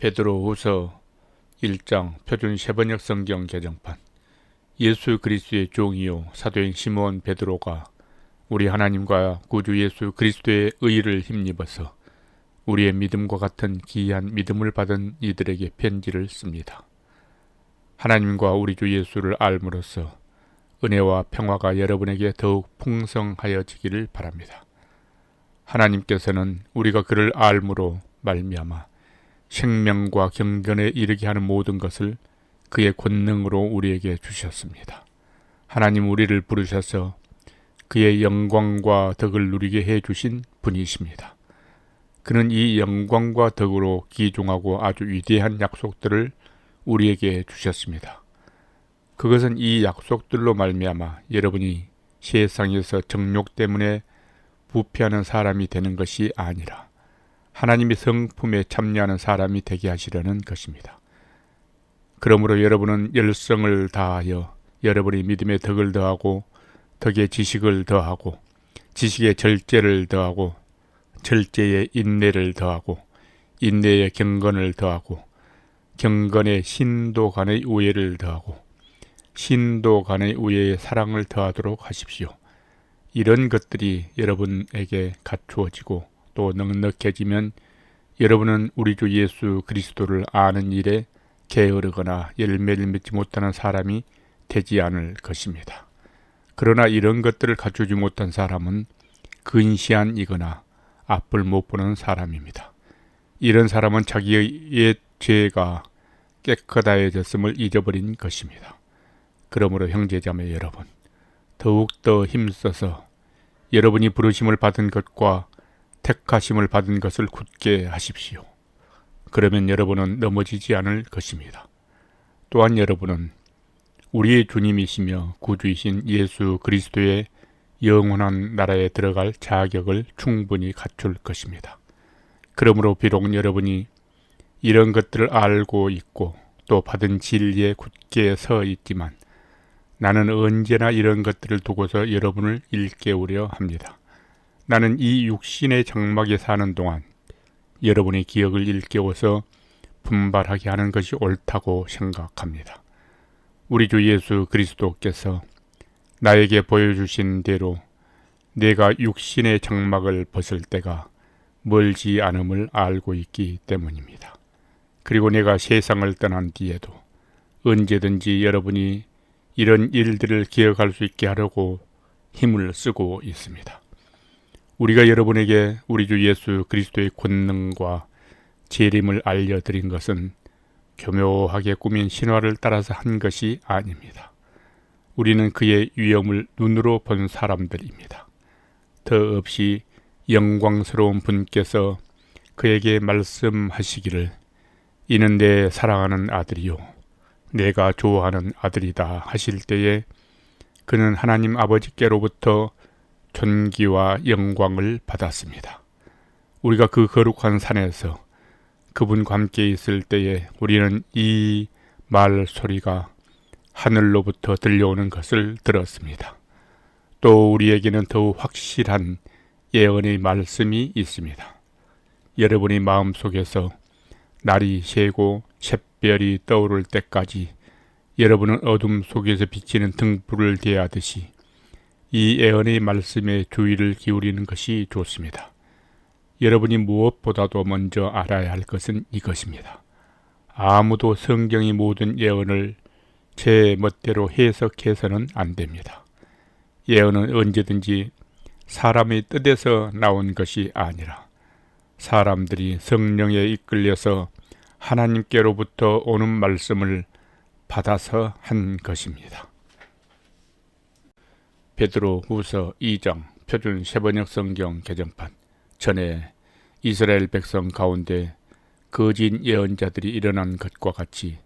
베드로후서 1장 표준 세번역 성경 개정판. 예수 그리스도의 종이요 사도인 시몬 베드로가 우리 하나님과 구주 예수 그리스도의 의를 힘입어서 우리의 믿음과 같은 기이한 믿음을 받은 이들에게 편지를 씁니다. 하나님과 우리 주 예수를 알므로써 은혜와 평화가 여러분에게 더욱 풍성하여지기를 바랍니다. 하나님께서는 우리가 그를 알므로 말미암아 생명과 경건에 이르게 하는 모든 것을 그의 권능으로 우리에게 주셨습니다. 하나님 우리를 부르셔서 그의 영광과 덕을 누리게 해주신 분이십니다. 그는 이 영광과 덕으로 귀중하고 아주 위대한 약속들을 우리에게 주셨습니다. 그것은 이 약속들로 말미암아 여러분이 세상에서 정욕 때문에 부패하는 사람이 되는 것이 아니라 하나님의 성품에 참여하는 사람이 되게 하시려는 것입니다. 그러므로 여러분은 열성을 다하여 여러분의 믿음의 덕을 더하고 덕의 지식을 더하고 지식의 절제를 더하고 절제의 인내를 더하고 인내의 경건을 더하고 경건의 신도 간의 우애를 더하고 신도 간의 우애의 사랑을 더하도록 하십시오. 이런 것들이 여러분에게 갖추어지고 또 넉넉해지면 여러분은 우리 주 예수 그리스도를 아는 일에 게으르거나 열매를 맺지 못하는 사람이 되지 않을 것입니다. 그러나 이런 것들을 갖추지 못한 사람은 근시안이거나 앞을 못 보는 사람입니다. 이런 사람은 자기의 옛 죄가 깨끗하여졌음을 잊어버린 것입니다. 그러므로 형제자매 여러분, 더욱더 힘써서 여러분이 부르심을 받은 것과 택하심을 받은 것을 굳게 하십시오. 그러면 여러분은 넘어지지 않을 것입니다. 또한 여러분은 우리의 주님이시며 구주이신 예수 그리스도의 영원한 나라에 들어갈 자격을 충분히 갖출 것입니다. 그러므로 비록 여러분이 이런 것들을 알고 있고 또 받은 진리에 굳게 서 있지만 나는 언제나 이런 것들을 두고서 여러분을 일깨우려 합니다. 나는 이 육신의 장막에 사는 동안 여러분의 기억을 일깨워서 분발하게 하는 것이 옳다고 생각합니다. 우리 주 예수 그리스도께서 나에게 보여주신 대로 내가 육신의 장막을 벗을 때가 멀지 않음을 알고 있기 때문입니다. 그리고 내가 세상을 떠난 뒤에도 언제든지 여러분이 이런 일들을 기억할 수 있게 하려고 힘을 쓰고 있습니다. 우리가 여러분에게 우리 주 예수 그리스도의 권능과 재림을 알려드린 것은 교묘하게 꾸민 신화를 따라서 한 것이 아닙니다. 우리는 그의 위엄을 눈으로 본 사람들입니다. 더없이 영광스러운 분께서 그에게 말씀하시기를 이는 내 사랑하는 아들이요 내가 좋아하는 아들이다 하실 때에 그는 하나님 아버지께로부터 존귀와 영광을 받았습니다. 우리가 그 거룩한 산에서 그분과 함께 있을 때에 우리는 이 말 소리가 하늘로부터 들려오는 것을 들었습니다. 또 우리에게는 더욱 확실한 예언의 말씀이 있습니다. 여러분의 마음속에서 날이 새고 샛별이 떠오를 때까지 여러분은 어둠 속에서 비치는 등불을 대하듯이 이 예언의 말씀에 주의를 기울이는 것이 좋습니다. 여러분이 무엇보다도 먼저 알아야 할 것은 이것입니다. 아무도 성경의 모든 예언을 제 멋대로 해석해서는 안 됩니다. 예언은 언제든지 사람의 뜻에서 나온 것이 아니라 사람들이 성령에 이끌려서 하나님께로부터 오는 말씀을 받아서 한 것입니다. 베드로후서 2장 표준 세번역 성경 개정판. 전에 이스라엘 백성 가운데 거짓 예언자들이 일어난 것과 같이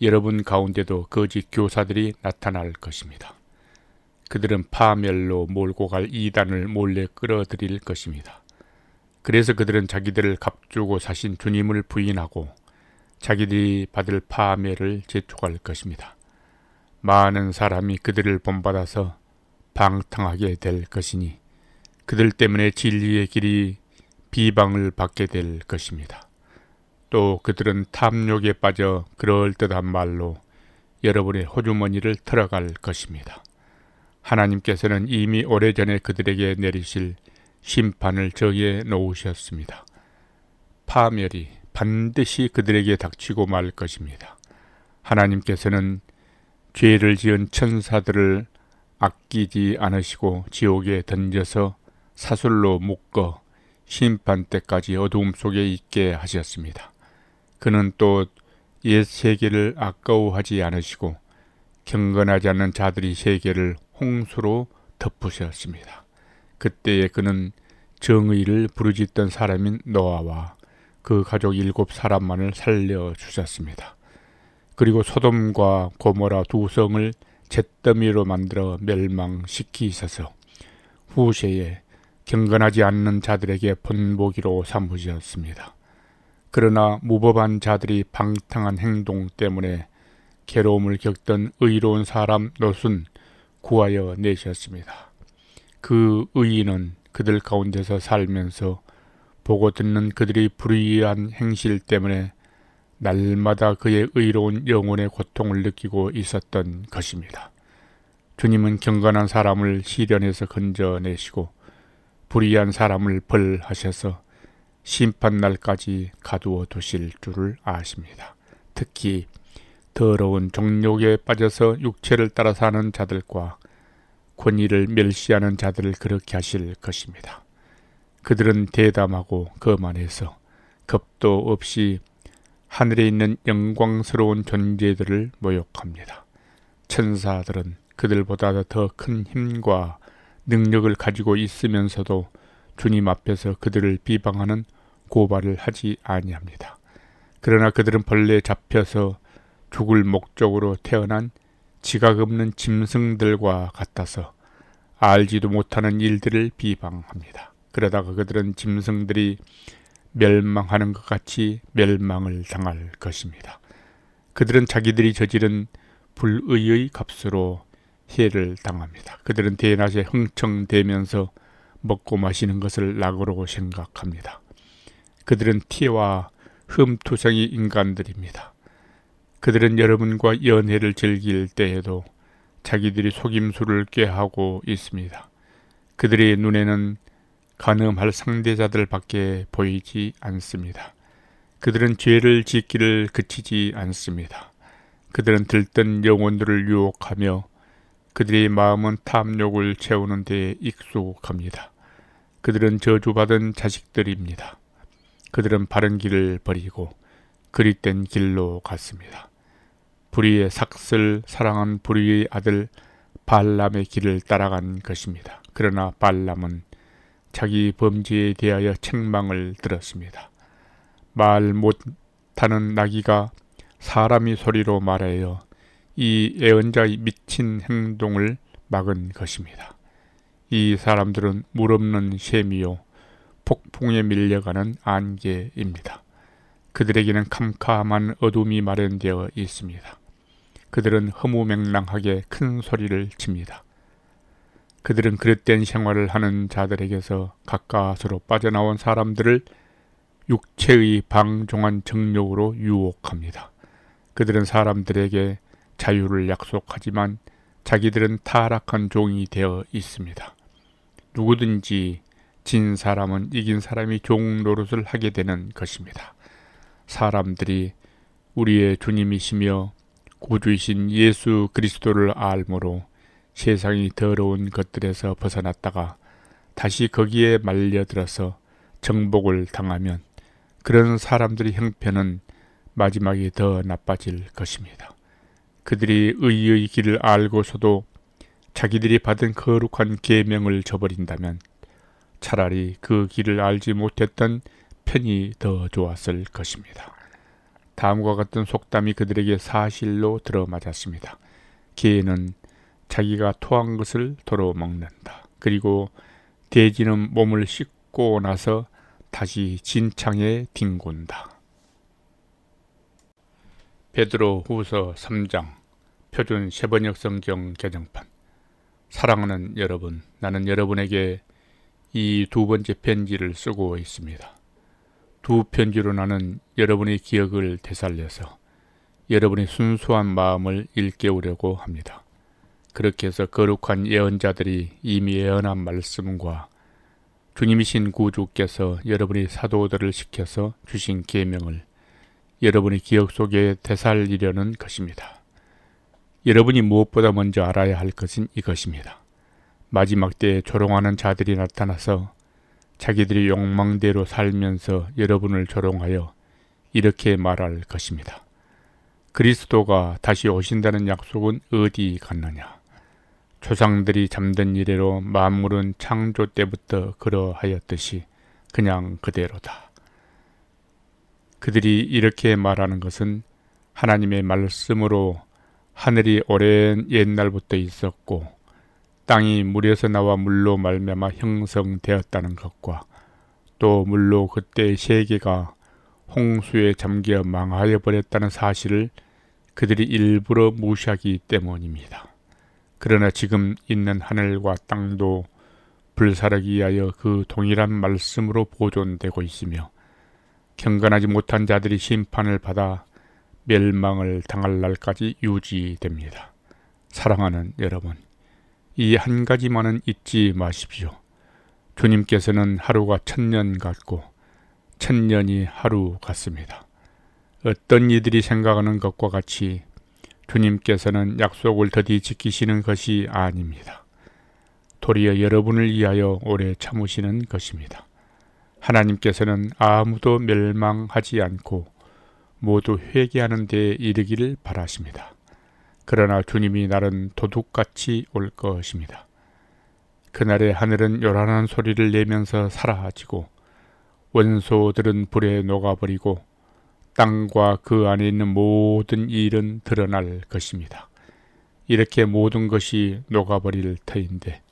여러분 가운데도 거짓 교사들이 나타날 것입니다. 그들은 파멸로 몰고 갈 이단을 몰래 끌어들일 것입니다. 그래서 그들은 자기들을 값주고 사신 주님을 부인하고 자기들이 받을 파멸을 재촉할 것입니다. 많은 사람이 그들을 본받아서 방탕하게 될 것이니 그들 때문에 진리의 길이 비방을 받게 될 것입니다. 또 그들은 탐욕에 빠져 그럴듯한 말로 여러분의 호주머니를 털어갈 것입니다. 하나님께서는 이미 오래전에 그들에게 내리실 심판을 정해 놓으셨습니다. 파멸이 반드시 그들에게 닥치고 말 것입니다. 하나님께서는 죄를 지은 천사들을 아끼지 않으시고 지옥에 던져서 사슬로 묶어 심판 때까지 어두움 속에 있게 하셨습니다. 그는 또 옛 세계를 아까워하지 않으시고 경건하지 않는 자들이 세계를 홍수로 덮으셨습니다. 그때에 그는 정의를 부르짖던 사람인 노아와 그 가족 7사람만을 살려주셨습니다. 그리고 소돔과 고모라 두 성을 잿더미로 만들어 멸망시키셔서 후세에 경건하지 않는 자들에게 본보기로 삼으셨습니다. 그러나 무법한 자들이 방탕한 행동 때문에 괴로움을 겪던 의로운 사람 롯은 구하여 내셨습니다. 그 의인은 그들 가운데서 살면서 보고 듣는 그들의 불의한 행실 때문에 날마다 그의 의로운 영혼의 고통을 느끼고 있었던 것입니다. 주님은 경건한 사람을 시련에서 건져내시고 불의한 사람을 벌하셔서 심판날까지 가두어 두실 줄을 아십니다. 특히 더러운 정욕에 빠져서 육체를 따라 사는 자들과 권위를 멸시하는 자들을 그렇게 하실 것입니다. 그들은 대담하고 거만해서 겁도 없이 하늘에 있는 영광스러운 존재들을 모욕합니다. 천사들은 그들보다 더 큰 힘과 능력을 가지고 있으면서도 주님 앞에서 그들을 비방하는 고발을 하지 아니합니다. 그러나 그들은 벌레에 잡혀서 죽을 목적으로 태어난 지각 없는 짐승들과 같아서 알지도 못하는 일들을 비방합니다. 그러다가 그들은 짐승들이 멸망하는 것 같이 멸망을 당할 것입니다. 그들은 자기들이 저지른 불의의 값으로 해를 당합니다. 그들은 대낮에 흥청대면서 먹고 마시는 것을 낙으로 생각합니다. 그들은 티와 흠투성이 인간들입니다. 그들은 여러분과 연애를 즐길 때에도 자기들이 속임수를 꾀하고 있습니다. 그들의 눈에는 간음할 상대자들밖에 보이지 않습니다. 그들은 죄를 짓기를 그치지 않습니다. 그들은 들뜬 영혼들을 유혹하며 그들의 마음은 탐욕을 채우는 데에 익숙합니다. 그들은 저주받은 자식들입니다. 그들은 바른 길을 버리고 그릿된 길로 갔습니다. 불의의 삭슬 사랑한 불의의 아들 발람의 길을 따라간 것입니다. 그러나 발람은 자기 범죄에 대하여 책망을 들었습니다. 말 못하는 나귀가 사람이 소리로 말하여 이 애언자의 미친 행동을 막은 것입니다. 이 사람들은 물없는 셈이요 폭풍에 밀려가는 안개입니다. 그들에게는 캄캄한 어둠이 마련되어 있습니다. 그들은 허무맹랑하게 큰 소리를 칩니다. 그들은 그릇된 생활을 하는 자들에게서 가까스로 빠져나온 사람들을 육체의 방종한 정욕으로 유혹합니다. 그들은 사람들에게 자유를 약속하지만 자기들은 타락한 종이 되어 있습니다. 누구든지 진 사람은 이긴 사람이 종 노릇을 하게 되는 것입니다. 사람들이 우리의 주님이시며 구주이신 예수 그리스도를 알므로 세상이 더러운 것들에서 벗어났다가 다시 거기에 말려들어서 정복을 당하면 그런 사람들의 형편은 마지막에 더 나빠질 것입니다. 그들이 의의 길을 알고서도 자기들이 받은 거룩한 계명을 저버린다면 차라리 그 길을 알지 못했던 편이 더 좋았을 것입니다. 다음과 같은 속담이 그들에게 사실로 들어맞았습니다. 개는 자기가 토한 것을 도로 먹는다. 그리고 돼지는 몸을 씻고 나서 다시 진창에 뒹군다. 베드로 후서 3장 표준 세번역 성경 개정판. 사랑하는 여러분, 나는 여러분에게 이 두 번째 편지를 쓰고 있습니다. 두 편지로 나눈 여러분의 기억을 되살려서 여러분의 순수한 마음을 일깨우려고 합니다. 그렇게 해서 거룩한 예언자들이 이미 예언한 말씀과 주님이신 구주께서 여러분의 사도들을 시켜서 주신 계명을 여러분의 기억 속에 되살리려는 것입니다. 여러분이 무엇보다 먼저 알아야 할 것은 이것입니다. 마지막 때에 조롱하는 자들이 나타나서 자기들이 욕망대로 살면서 여러분을 조롱하여 이렇게 말할 것입니다. 그리스도가 다시 오신다는 약속은 어디 갔느냐? 조상들이 잠든 이래로 만물은 창조 때부터 그러하였듯이 그냥 그대로다. 그들이 이렇게 말하는 것은 하나님의 말씀으로 하늘이 오랜 옛날부터 있었고 땅이 물에서 나와 물로 말미암아 형성되었다는 것과 또 물로 그때의 세계가 홍수에 잠겨 망하여 버렸다는 사실을 그들이 일부러 무시하기 때문입니다. 그러나 지금 있는 하늘과 땅도 불사르기 위하여 그 동일한 말씀으로 보존되고 있으며 경건하지 못한 자들이 심판을 받아 멸망을 당할 날까지 유지됩니다. 사랑하는 여러분, 이 한 가지만은 잊지 마십시오. 주님께서는 하루가 1000년 같고 1000년이 하루 같습니다. 어떤 이들이 생각하는 것과 같이 주님께서는 약속을 더디 지키시는 것이 아닙니다. 도리어 여러분을 위하여 오래 참으시는 것입니다. 하나님께서는 아무도 멸망하지 않고 모두 회개하는 데에 이르기를 바라십니다. 그러나 주님이 날은 도둑같이 올 것입니다. 그날에 하늘은 요란한 소리를 내면서 사라지고 원소들은 불에 녹아버리고 땅과 그 안에 있는 모든 일은 드러날 것입니다. 이렇게 모든 것이 녹아버릴 터인데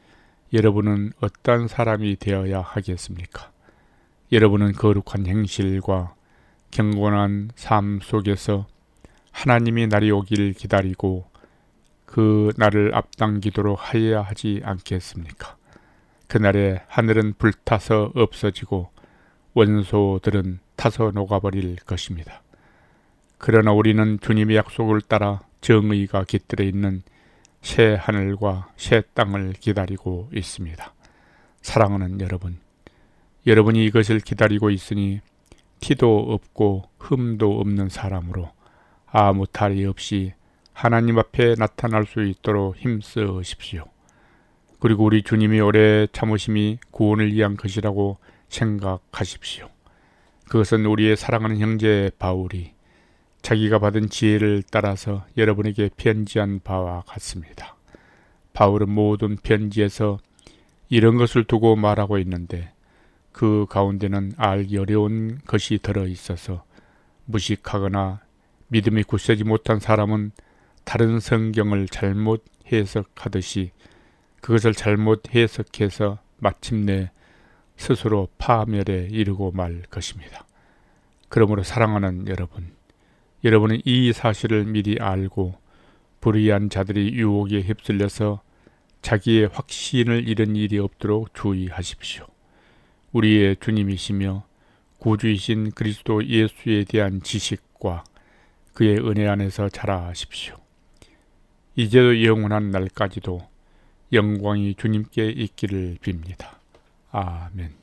여러분은 어떤 사람이 되어야 하겠습니까? 여러분은 거룩한 행실과 경건한 삶 속에서 하나님의 날이 오기를 기다리고 그 날을 앞당기도록 하여야 하지 않겠습니까? 그날에 하늘은 불타서 없어지고 원소들은 타서 녹아버릴 것입니다. 그러나 우리는 주님의 약속을 따라 정의가 깃들어 있는 새 하늘과 새 땅을 기다리고 있습니다. 사랑하는 여러분, 여러분이 이것을 기다리고 있으니 티도 없고 흠도 없는 사람으로 아무 탈이 없이 하나님 앞에 나타날 수 있도록 힘쓰십시오. 그리고 우리 주님이 오래 참으심이 구원을 위한 것이라고 생각하십시오. 그것은 우리의 사랑하는 형제 바울이 자기가 받은 지혜를 따라서 여러분에게 편지한 바와 같습니다. 바울은 모든 편지에서 이런 것을 두고 말하고 있는데 그 가운데는 알기 어려운 것이 들어있어서 무식하거나 믿음이 굳세지 못한 사람은 다른 성경을 잘못 해석하듯이 그것을 잘못 해석해서 마침내 스스로 파멸에 이르고 말 것입니다. 그러므로 사랑하는 여러분, 여러분은 이 사실을 미리 알고 불의한 자들이 유혹에 휩쓸려서 자기의 확신을 잃은 일이 없도록 주의하십시오. 우리의 주님이시며 구주이신 그리스도 예수에 대한 지식과 그의 은혜 안에서 자라십시오. 이제도 영원한 날까지도 영광이 주님께 있기를 빕니다. 아멘.